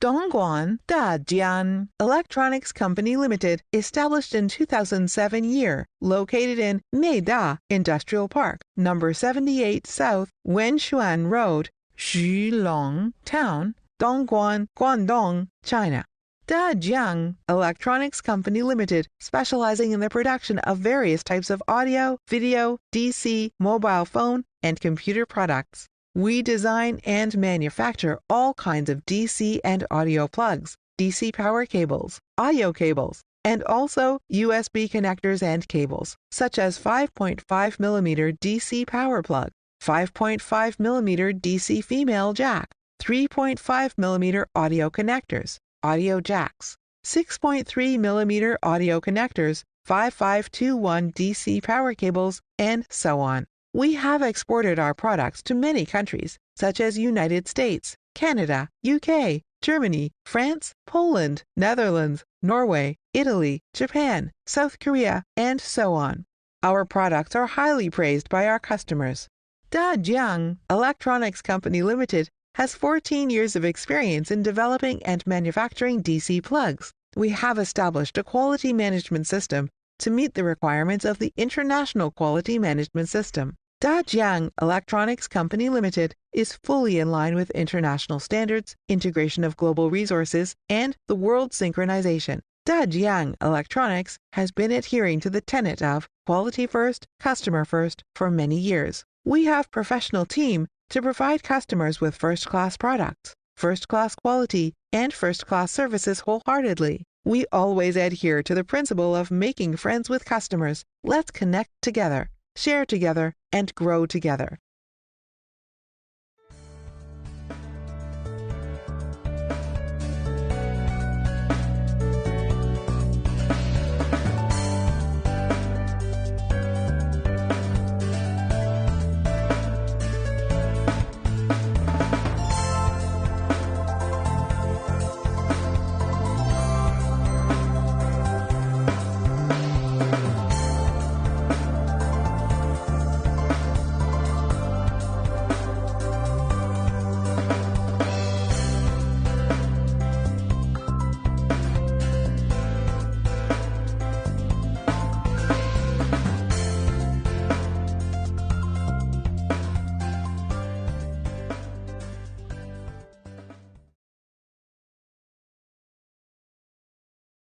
Dongguan Dajiang Electronics Company Limited, established in 2007 year, located in Meida Industrial Park, number 78 South Wenshuan Road, Xulong Town, Dongguan, Guangdong, China. Dajiang Electronics Company Limited, specializing in the production of various types of audio, video, DC, mobile phone, and computer products. We design and manufacture all kinds of DC and audio plugs, DC power cables, audio cables, and also USB connectors and cables, such as 5.5mm DC power plug, 5.5mm DC female jack, 3.5mm audio connectors, audio jacks, 6.3mm audio connectors, 5521 DC power cables, and so on. We have exported our products to many countries, such as United States, Canada, UK, Germany, France, Poland, Netherlands, Norway, Italy, Japan, South Korea, and so on. Our products are highly praised by our customers. Dajiang Electronics Company Limited has 14 years of experience in developing and manufacturing DC plugs. We have established a quality management system to meet the requirements of the International Quality Management System. Dajiang Electronics Company Limited is fully in line with international standards, integration of global resources, and the world synchronization. Dajiang Electronics has been adhering to the tenet of quality first, customer first for many years. We have professional team to provide customers with first-class products, first-class quality, and first-class services wholeheartedly. We always adhere to the principle of making friends with customers. Let's connect together, share together, and grow together.